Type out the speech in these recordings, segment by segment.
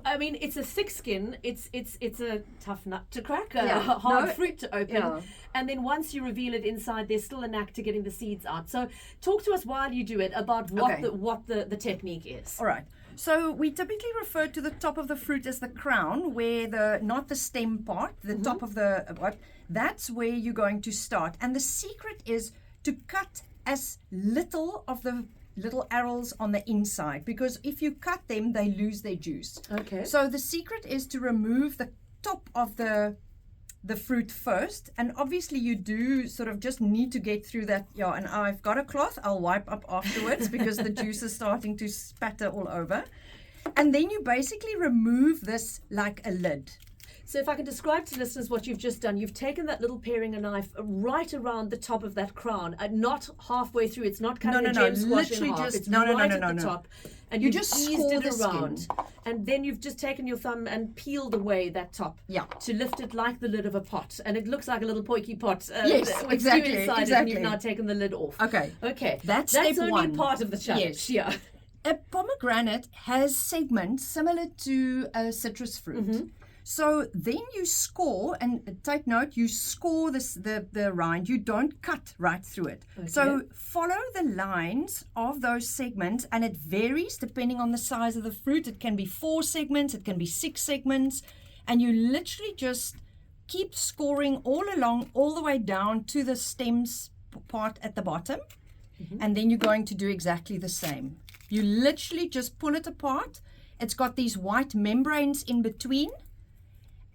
I mean, it's a thick skin. It's a tough nut to crack, a Yeah. hard No, fruit to open. yeah. And then once you reveal it inside, there's still a knack to getting the seeds out. So talk to us while you do it about Okay. what the technique is. All right. So we typically refer to the top of the fruit as the crown, where not the stem part, the top of the what. That's where you're going to start. And the secret is to cut as little of the little arils on the inside, because if you cut them, they lose their juice. Okay. So the secret is to remove the top of the fruit first, and obviously you do sort of just need to get through that. Yeah, and I've got a cloth, I'll wipe up afterwards because the juice is starting to spatter all over. And then you basically remove this like a lid. So if I can describe to listeners what you've just done, you've taken that little paring knife right around the top of that crown, not halfway through. It's not cutting a gem squash in half. Just, it's no, right no, at the top. And you you've just eased score it the around. skin. And then you've just taken your thumb and peeled away that top. Yeah. To lift it like the lid of a pot. And it looks like a little poiky pot. Yes, with exactly, stew inside it, and exactly. you've now taken the lid off. Okay. Okay. That's That's step only one. part of the challenge. Yes. Yeah. A pomegranate has segments similar to a citrus fruit. So then you score, and take note, you score the rind. You don't cut right through it. Okay. So follow the lines of those segments, and it varies depending on the size of the fruit. It can be 4 segments, it can be 6 segments, and you literally just keep scoring all along, all the way down to the stems part at the bottom. And then you're going to do exactly the same. You literally just pull it apart. It's got these white membranes in between.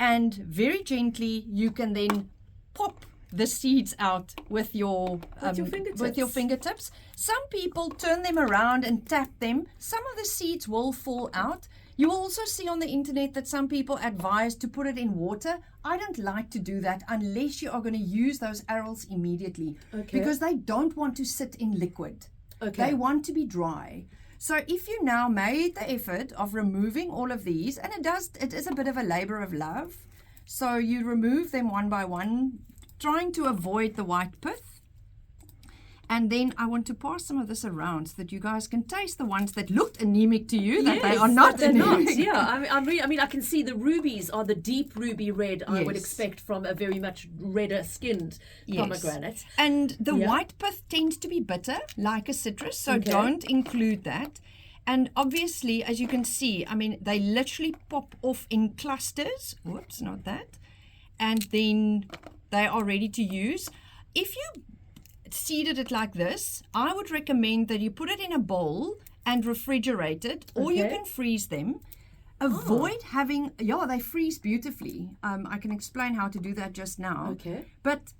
And very gently, you can then pop the seeds out with your fingertips. Some people turn them around and tap them. Some of the seeds will fall out. You will also see on the internet that some people advise to put it in water. I don't like to do that unless you are going to use those arils immediately. Okay. Because they don't want to sit in liquid. Okay. They want to be dry. So if you now made the effort of removing all of these, and it is a bit of a labor of love. So you remove them one by one, trying to avoid the white pith. And then I want to pass some of this around so that you guys can taste the ones that looked anemic to you, that they are not they're anemic. not. Yeah, I mean, I can see the rubies are the deep ruby red I would Yes. expect from a very much redder skinned pomegranate. And the Yeah. white pith tends to be bitter, like a citrus, so Okay. don't include that. And obviously, as you can see, I mean, they literally pop off in clusters. Whoops, not that. And then they are ready to use. If you seeded it like this, I would recommend that you put it in a bowl and refrigerate it, or you Okay. can freeze them. Avoid having, they freeze beautifully. I can explain how to do that just now. Okay. But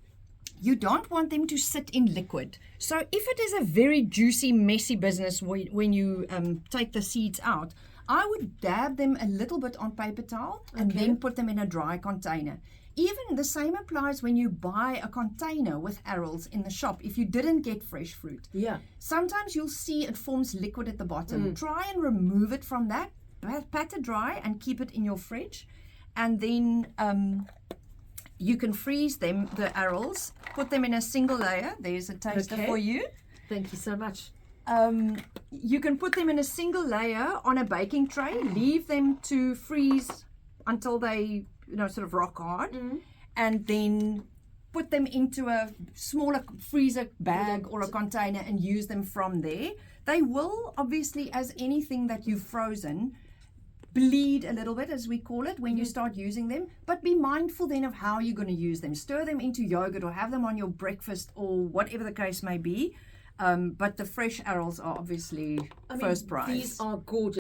you don't want them to sit in liquid. So if it is a very juicy, messy business when you take the seeds out, I would dab them a little bit on paper towel and Okay. then put them in a dry container. Even the same applies when you buy a container with arils in the shop if you didn't get fresh fruit. Yeah. Sometimes you'll see it forms liquid at the bottom. Try and remove it from that, pat it dry and keep it in your fridge. And then you can freeze them, the arils, put them in a single layer. There's a taster Okay. for you. Thank you so much. You can put them in a single layer on a baking tray, leave them to freeze until they, sort of rock hard, and then put them into a smaller freezer bag or a container and use them from there. They will, obviously, as anything that you've frozen, bleed a little bit, as we call it, when you start using them. But be mindful then of how you're going to use them. Stir them into yogurt or have them on your breakfast or whatever the case may be. But the fresh arils are obviously first prize. These are gorgeous.